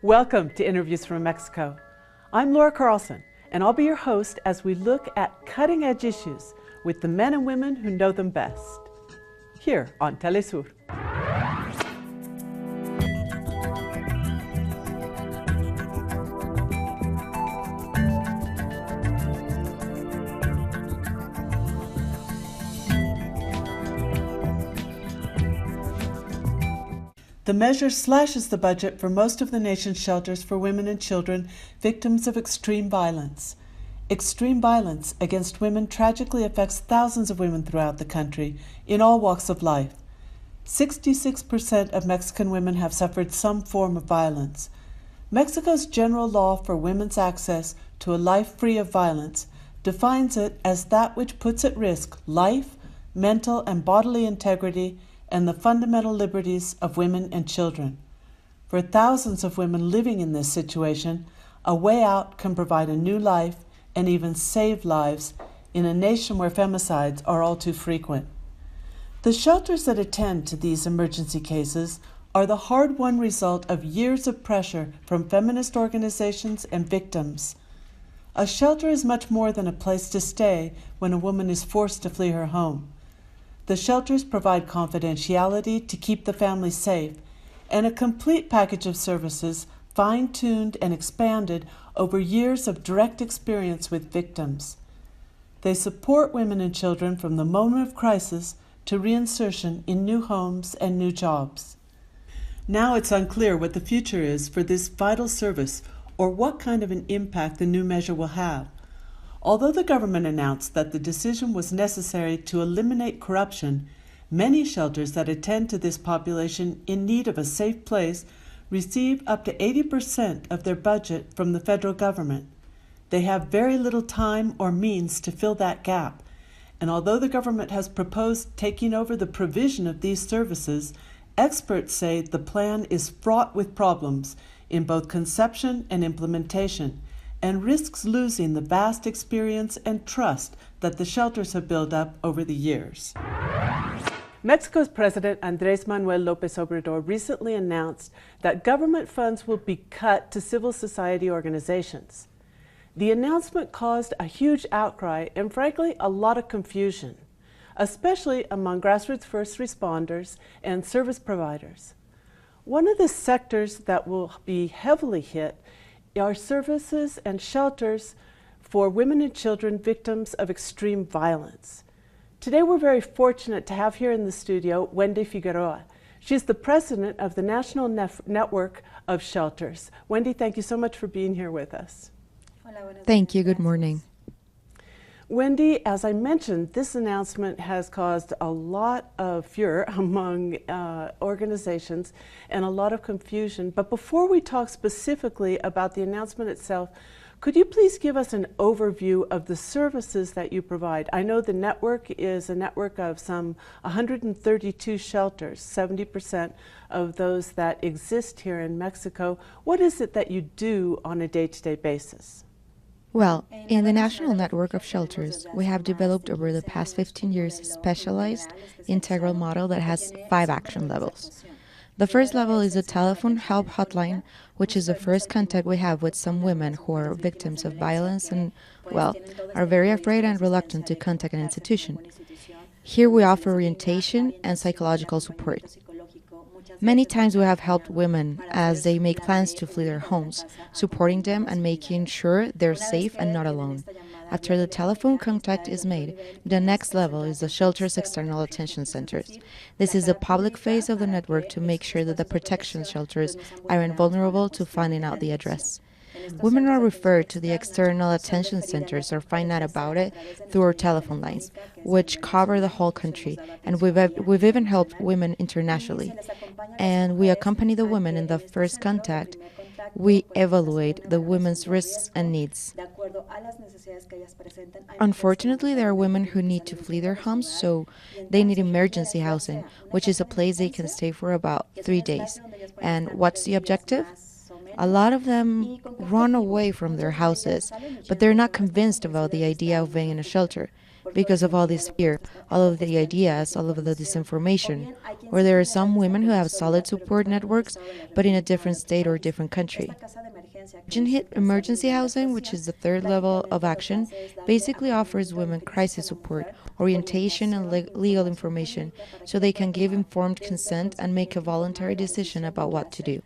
Welcome to Interviews from Mexico. I'm Laura Carlsen, and I'll be your host as we look at cutting-edge issues with the men and women who know them best. Here on Telesur. The measure slashes the budget for most of the nation's shelters for women and children victims of extreme violence. Extreme violence against women tragically affects thousands of women throughout the country in all walks of life. 66% of Mexican women have suffered some form of violence. Mexico's general law for women's access to a life free of violence defines it as that which puts at risk life, mental and bodily integrity, and the fundamental liberties of women and children. For thousands of women living in this situation, a way out can provide a new life and even save lives in a nation where femicides are all too frequent. The shelters that attend to these emergency cases are the hard-won result of years of pressure from feminist organizations and victims. A shelter is much more than a place to stay when a woman is forced to flee her home. The shelters provide confidentiality to keep the family safe and a complete package of services fine-tuned and expanded over years of direct experience with victims. They support women and children from the moment of crisis to reinsertion in new homes and new jobs. Now it's unclear what the future is for this vital service or what kind of an impact the new measure will have. Although the government announced that the decision was necessary to eliminate corruption, many shelters that attend to this population in need of a safe place receive up to 80% of their budget from the federal government. They have very little time or means to fill that gap, and although the government has proposed taking over the provision of these services, experts say the plan is fraught with problems in both conception and implementation, and risks losing the vast experience and trust that the shelters have built up over the years. Mexico's President Andrés Manuel López Obrador recently announced that government funds will be cut to civil society organizations. The announcement caused a huge outcry and, frankly, a lot of confusion, especially among grassroots first responders and service providers. One of the sectors that will be heavily hit are services and shelters for women and children victims of extreme violence. Today we're very fortunate to have here in the studio Wendy Figueroa. She's the president of the National Network of Shelters. Wendy, thank you so much for being here with us. Thank you. Good morning. Wendy, as I mentioned, this announcement has caused a lot of furor among organizations and a lot of confusion. But before we talk specifically about the announcement itself, could you please give us an overview of the services that you provide? I know the network is a network of some 132 shelters, 70% of those that exist here in Mexico. What is it that you do on a day-to-day basis? Well, in the National Network of Shelters, we have developed over the past 15 years a specialized, integral model that has 5 action levels. The first level is a telephone help hotline, which is the first contact we have with some women who are victims of violence and, well, are very afraid and reluctant to contact an institution. Here we offer orientation and psychological support. Many times we have helped women as they make plans to flee their homes, supporting them and making sure they're safe and not alone. After the telephone contact is made, the next level is the shelter's external attention centers. This is the public phase of the network to make sure that the protection shelters are invulnerable to finding out the address. Women are referred to the external attention centers or find out about it through our telephone lines, which cover the whole country, and we've even helped women internationally. And we accompany the women in the first contact. We evaluate the women's risks and needs. Unfortunately, there are women who need to flee their homes, so they need emergency housing, which is a place they can stay for about 3 days. And what's the objective? A lot of them run away from their houses, but they're not convinced about the idea of being in a shelter. because of all this fear, all of the ideas, all of the disinformation. Or there are some women who have solid support networks, but in a different state or different country. Emergency housing, which is the third level of action, basically offers women crisis support, orientation, and legal information so they can give informed consent and make a voluntary decision about what to do.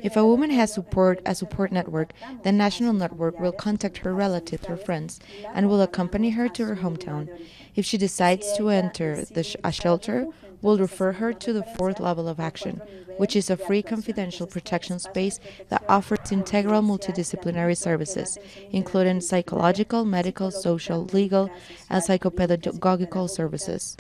If a woman has a support network, the national network will contact her relatives or friends and will accompany her to her hometown. If she decides to enter a shelter, will refer her to the fourth level of action, which is a free confidential protection space that offers integral multidisciplinary services, including psychological, medical, social, legal, and psychopedagogical services.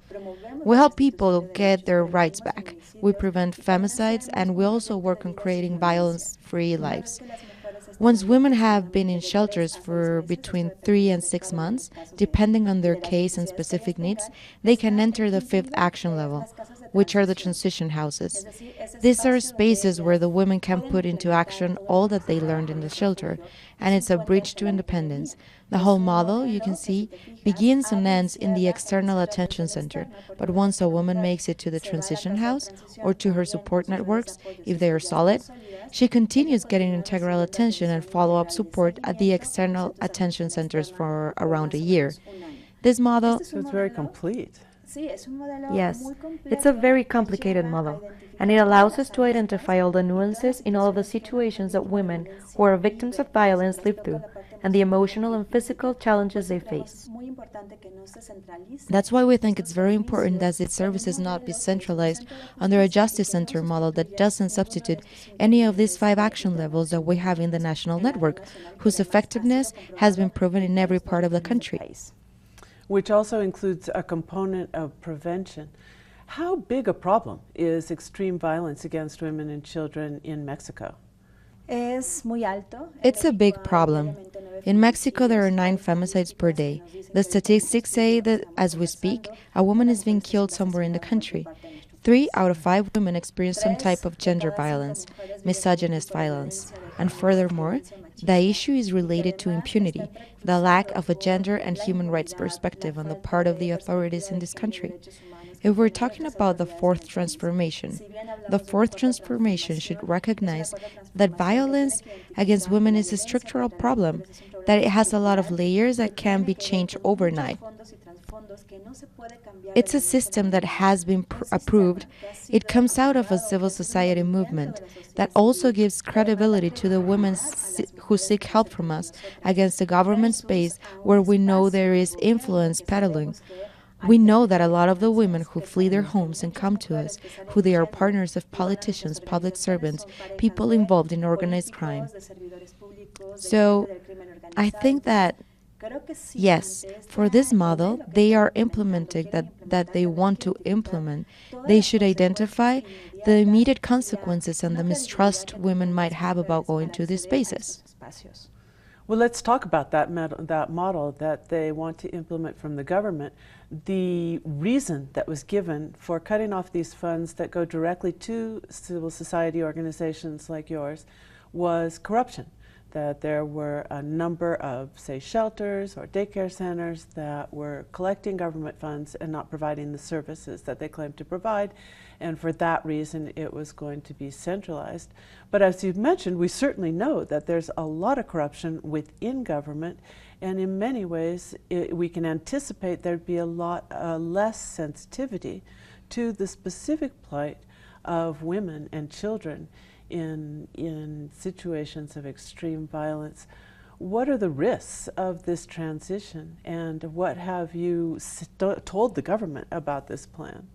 We help people get their rights back. We prevent femicides, and we also work on creating violence-free lives. Once women have been in shelters for between 3 and 6 months, depending on their case and specific needs, they can enter the fifth action level, which are the transition houses. These are spaces where the women can put into action all that they learned in the shelter, and it's a bridge to independence. The whole model, you can see, begins and ends in the external attention center, but once a woman makes it to the transition house or to her support networks, if they are solid, she continues getting integral attention and follow-up support at the external attention centers for around a year. This model... So it's very complete. Yes, it's a very complicated model, and it allows us to identify all the nuances in all of the situations that women who are victims of violence live through, and the emotional and physical challenges they face. That's why we think it's very important that these services not be centralized under a justice center model that doesn't substitute any of these 5 action levels that we have in the national network, whose effectiveness has been proven in every part of the country. Which also includes a component of prevention. How big a problem is extreme violence against women and children in Mexico? It's a big problem. In Mexico, there are 9 femicides per day. The statistics say that as we speak, a woman is being killed somewhere in the country. 3 out of 5 women experience some type of gender violence, misogynist violence. And furthermore, the issue is related to impunity, the lack of a gender and human rights perspective on the part of the authorities in this country. If we're talking about the fourth transformation should recognize that violence against women is a structural problem, that it has a lot of layers that can be changed overnight. It's a system that has been approved. It comes out of a civil society movement that also gives credibility to the women who seek help from us against the government space where we know there is influence peddling. We know that a lot of the women who flee their homes and come to us, who they are partners of politicians, public servants, people involved in organized crime. So I think that yes, for this model, they are implementing that they want to implement. They should identify the immediate consequences and the mistrust women might have about going to these spaces. Well, let's talk about that model that they want to implement from the government. The reason that was given for cutting off these funds that go directly to civil society organizations like yours was corruption. That there were a number of, say, shelters or daycare centers that were collecting government funds and not providing the services that they claimed to provide, and for that reason it was going to be centralized. But as you've mentioned, we certainly know that there's a lot of corruption within government, and in many ways we can anticipate there'd be a lot less sensitivity to the specific plight of women and children in situations of extreme violence. What are the risks of this transition, and what have you told the government about this plan?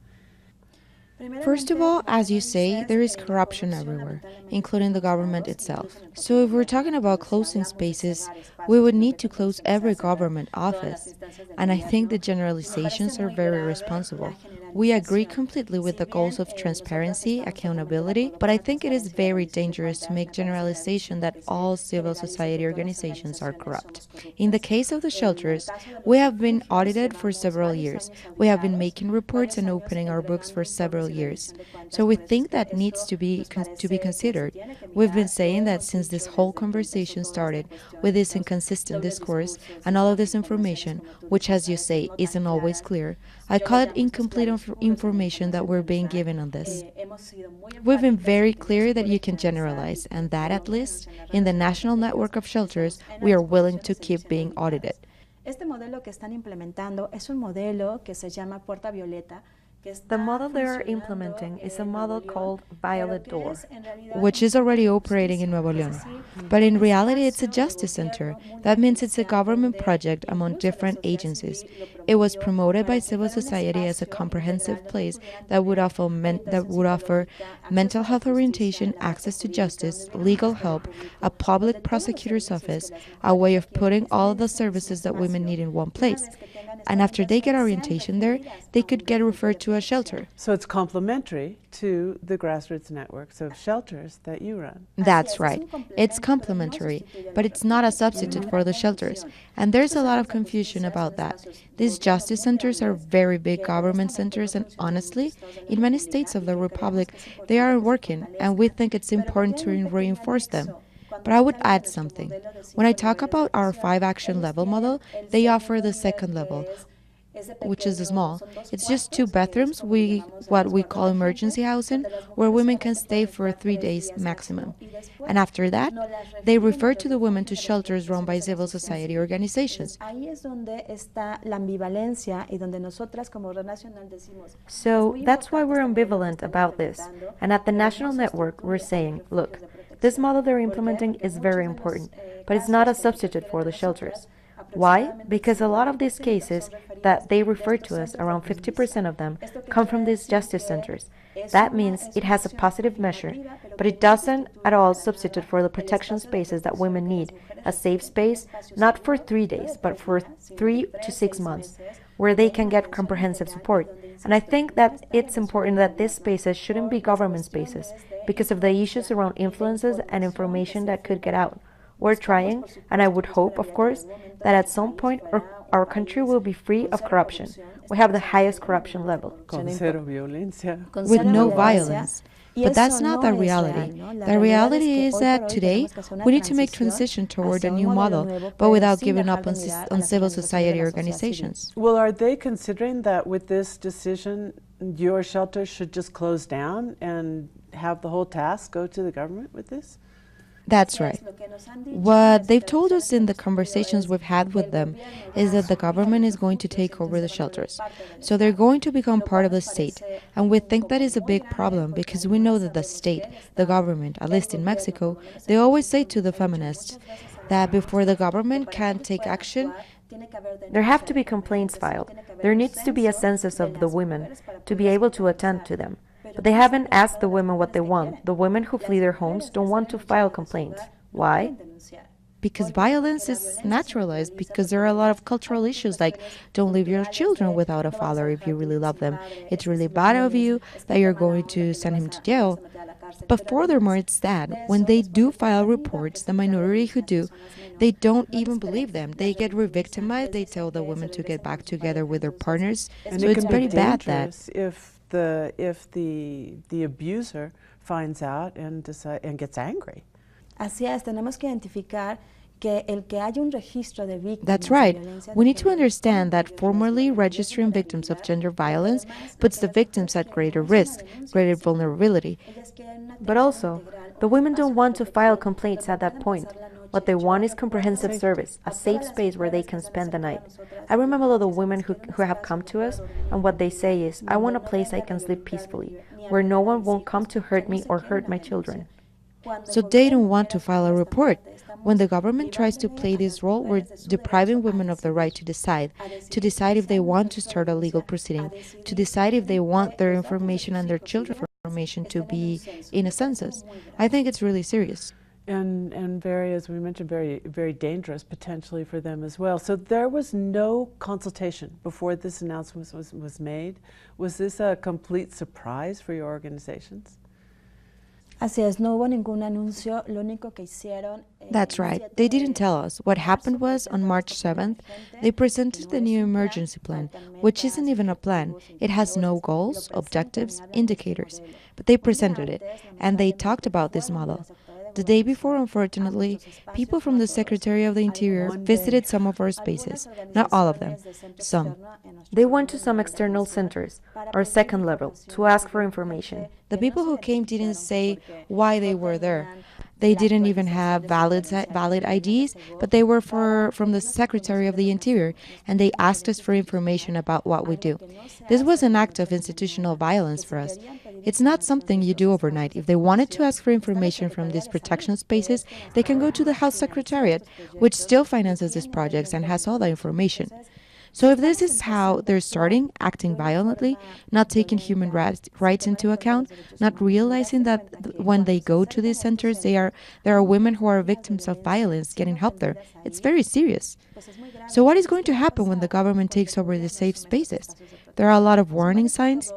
First of all, as you say, there is corruption everywhere, including the government itself. So if we're talking about closing spaces, we would need to close every government office. And I think the generalizations are very irresponsible. We agree completely with the goals of transparency, accountability, but I think it is very dangerous to make generalization that all civil society organizations are corrupt. In the case of the shelters, we have been audited for several years. We have been making reports and opening our books for several years. So we think that needs to be considered. We've been saying that since this whole conversation started with these inconsistent discourse and all of this information, which, as you say, isn't always clear, I call it incomplete information that we're being given on this. We've been very clear that you can generalize, and that, at least, in the national network of shelters, we are willing to keep being audited. Este modelo que están implementando es un modelo que se llama Puerta Violeta. The model they are implementing is a model called Violet Door, which is already operating in Nuevo León. But in reality, it's a justice center. That means it's a government project among different agencies. It was promoted by civil society as a comprehensive place that would offer mental health orientation, access to justice, legal help, a public prosecutor's office, a way of putting all the services that women need in one place. And after they get orientation there, they could get referred to a shelter. So it's complementary to the grassroots networks of shelters that you run. That's right. It's complementary, but it's not a substitute for the shelters. And there's a lot of confusion about that. These justice centers are very big government centers, and honestly, in many states of the Republic, they aren't working, and we think it's important to reinforce them. But I would add something. When I talk about our 5-action level model, they offer the second level, which is small. It's just 2 bedrooms, what we call emergency housing, where women can stay for 3 days maximum. And after that, they refer to the women to shelters run by civil society organizations. So that's why we're ambivalent about this. And at the national network, we're saying, look, this model they're implementing is very important, but it's not a substitute for the shelters. Why? Because a lot of these cases that they refer to us, around 50% of them, come from these justice centers. That means it has a positive measure, but it doesn't at all substitute for the protection spaces that women need, a safe space, not for 3 days, but for 3 to 6 months, where they can get comprehensive support. And I think that it's important that these spaces shouldn't be government spaces because of the issues around influences and information that could get out. We're trying, and I would hope, of course, that at some point our country will be free of corruption. We have the highest corruption level. Con cero violencia. With no violence. But that's not the reality. The reality is that today we need to make transition toward a new model, but without giving up on civil society organizations. Well, are they considering that with this decision, your shelter should just close down and have the whole task go to the government with this? That's right. What they've told us in the conversations we've had with them is that the government is going to take over the shelters. So they're going to become part of the state. And we think that is a big problem because we know that the state, the government, at least in Mexico, they always say to the feminists that before the government can take action, there have to be complaints filed. There needs to be a census of the women to be able to attend to them. But they haven't asked the women what they want. The women who flee their homes don't want to file complaints. Why? Because violence is naturalized, because there are a lot of cultural issues like don't leave your children without a father if you really love them. It's really bad of you that you're going to send him to jail. But furthermore, it's that when they do file reports, the minority who do, they don't even believe them. They get re-victimized. They tell the women to get back together with their partners. And so it's very bad that if the abuser finds out and gets angry. Así es, tenemos que identificar que el que haya un registro de víctimas. That's right. We need to understand that formally registering victims of gender violence puts the victims at greater risk, greater vulnerability. But also, the women don't want to file complaints at that point. What they want is comprehensive service, a safe space where they can spend the night. I remember all the women who have come to us, and what they say is, I want a place I can sleep peacefully, where no one won't come to hurt me or hurt my children. So they don't want to file a report. When the government tries to play this role, we're depriving women of the right to decide if they want to start a legal proceeding, to decide if they want their information and their children's information to be in a census. I think it's really serious. And very, as we mentioned, very, very dangerous potentially for them as well. So there was no consultation before this announcement was made. Was this a complete surprise for your organizations? Así es, no hubo ningún anuncio, lo único que hicieron. That's right. They didn't tell us. What happened was, on March 7th, they presented the new emergency plan, which isn't even a plan. It has no goals, objectives, indicators. But they presented it, and they talked about this model. The day before, unfortunately, people from the Secretary of the Interior visited some of our spaces. Not all of them, some. They went to some external centers, our second level, to ask for information. The people who came didn't say why they were there. They didn't even have valid IDs, but they were from the Secretary of the Interior, and they asked us for information about what we do. This was an act of institutional violence for us. It's not something you do overnight. If they wanted to ask for information from these protection spaces, they can go to the House Secretariat, which still finances these projects and has all the information. So if this is how they're starting, acting violently, not taking human rights into account, not realizing that when they go to these centers, there are women who are victims of violence getting help there, it's very serious. So what is going to happen when the government takes over the safe spaces? There are a lot of warning signs.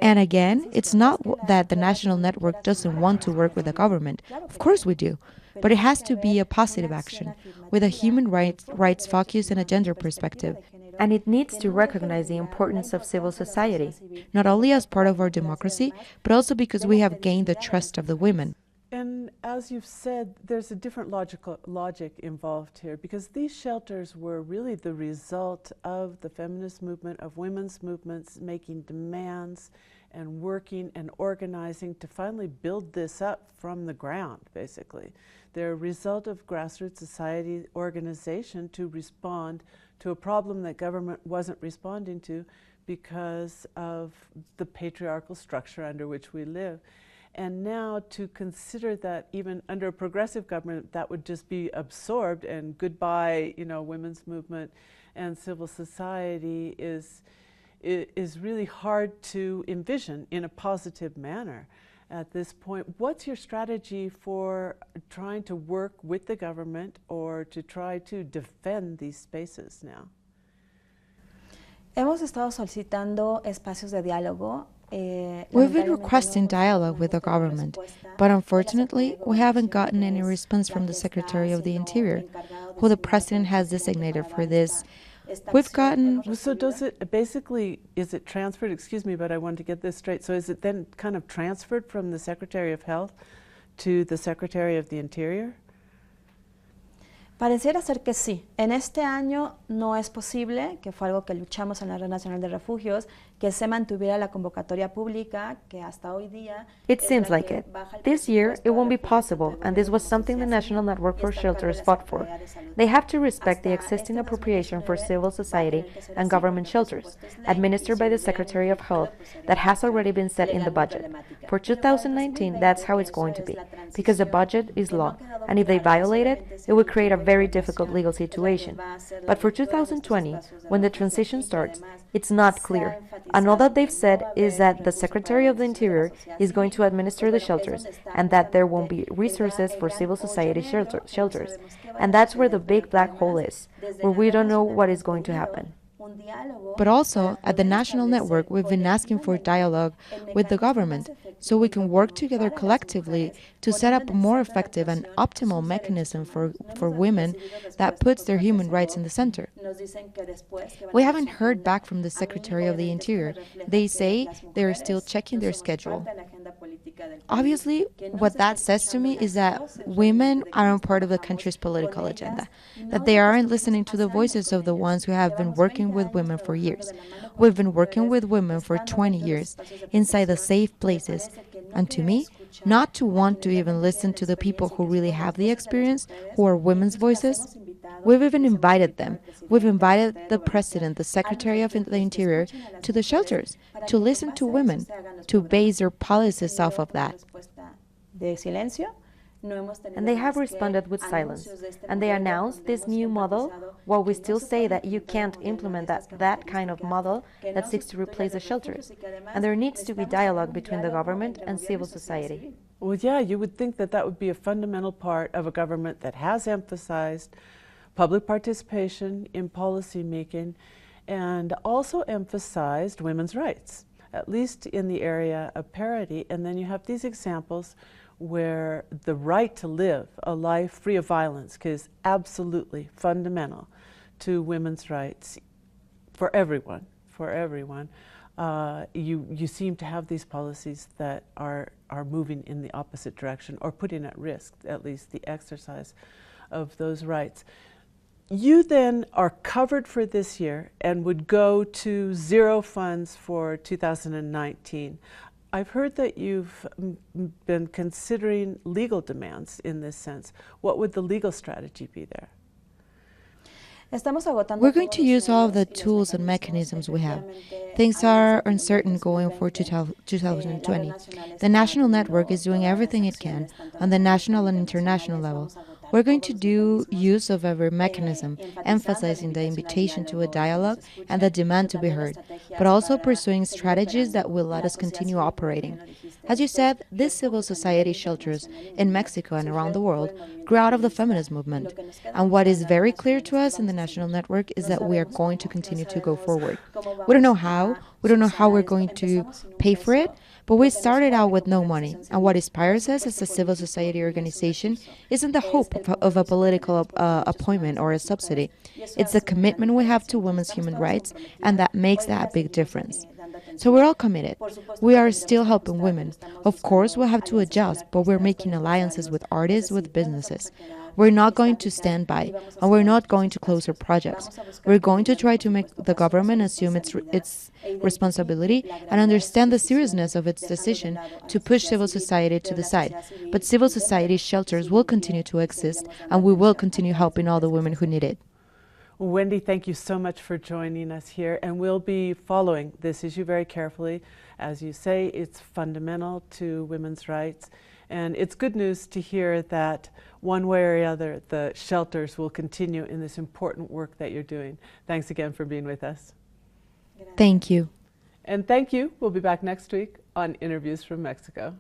And again, it's not that the national network doesn't want to work with the government. Of course we do. But it has to be a positive action, with a human rights focus and a gender perspective. And it needs to recognize the importance of civil society. Not only as part of our democracy, but also because we have gained the trust of the women. And as you've said, there's a different logic involved here, because these shelters were really the result of the feminist movement, of women's movements making demands and working and organizing to finally build this up from the ground, basically. They're a result of grassroots society organization to respond to a problem that government wasn't responding to because of the patriarchal structure under which we live. And now to consider that even under a progressive government that would just be absorbed and goodbye, women's movement and civil society is really hard to envision in a positive manner at this point. What's your strategy for trying to work with the government or to try to defend these spaces now? Hemos estado solicitando espacios de diálogo. We've been requesting dialogue with the government, but unfortunately, we haven't gotten any response from the Secretary of the Interior, who the President has designated for this. We've gotten... So does it basically, is it transferred, excuse me, but I want to get this straight, so is it then kind of transferred from the Secretary of Health to the Secretary of the Interior? Pareciera ser que sí. En este año no es posible, que fue algo que luchamos en la Red Nacional de Refugios, que se mantuviera la convocatoria pública, que hasta hoy día... It seems like it. This year, it won't be possible, and this was something the National Network for Shelters fought for. They have to respect the existing appropriation for civil society and government shelters, administered by the Secretary of Health, that has already been set in the budget. For 2019, that's how it's going to be, because the budget is law, and if they violate it, it would create a very difficult legal situation. But for 2020, when the transition starts, it's not clear. And all that they've said is that the Secretary of the Interior is going to administer the shelters and that there won't be resources for civil society shelters. And that's where the big black hole is, where we don't know what is going to happen. But also, at the National Network, we've been asking for dialogue with the government so we can work together collectively to set up a more effective and optimal mechanism for women that puts their human rights in the center. We haven't heard back from the Secretary of the Interior. They say they're still checking their schedule. Obviously, what that says to me is that women aren't part of the country's political agenda, that they aren't listening to the voices of the ones who have been working with women for years. We've been working with women for 20 years, inside the safe places. And to me, not to want to even listen to the people who really have the experience, who are women's voices, we've even invited them. We've invited the President, the Secretary of the Interior, to the shelters, to listen to women, to base their policies off of that. And they have responded with silence. And they announced this new model, while we still say that you can't implement that kind of model that seeks to replace the shelters. And there needs to be dialogue between the government and civil society. Well, yeah, you would think that that would be a fundamental part of a government that has emphasized public participation in policy making and also emphasized women's rights, at least in the area of parity. And then you have these examples where the right to live a life free of violence is absolutely fundamental to women's rights for everyone. You seem to have these policies that are are moving in the opposite direction or putting at risk, at least, the exercise of those rights. You then are covered for this year and would go to zero funds for 2019. I've heard that you've been considering legal demands in this sense. What would the legal strategy be there? We're going to use all of the tools and mechanisms we have. Things are uncertain going for 2020. The national network is doing everything it can on the national and international level. We're going to do use of every mechanism, emphasizing the invitation to a dialogue and the demand to be heard, but also pursuing strategies that will let us continue operating. As you said, these civil society shelters in Mexico and around the world grew out of the feminist movement. And what is very clear to us in the national network is that we are going to continue to go forward. We don't know how. We don't know how we're going to pay for it, but we started out with no money. And what inspires us as a civil society organization isn't the hope of a political appointment or a subsidy. It's the commitment we have to women's human rights, and that makes that big difference. So we're all committed. We are still helping women. Of course, we'll have to adjust, but we're making alliances with artists, with businesses. We're not going to stand by, and we're not going to close our projects. We're going to try to make the government assume its responsibility and understand the seriousness of its decision to push civil society to the side. But civil society shelters will continue to exist, and we will continue helping all the women who need it. Wendy, thank you so much for joining us here, and we'll be following this issue very carefully. As you say, it's fundamental to women's rights, and it's good news to hear that one way or the other, the shelters will continue in this important work that you're doing. Thanks again for being with us. Thank you. And thank you. We'll be back next week on Interviews from Mexico.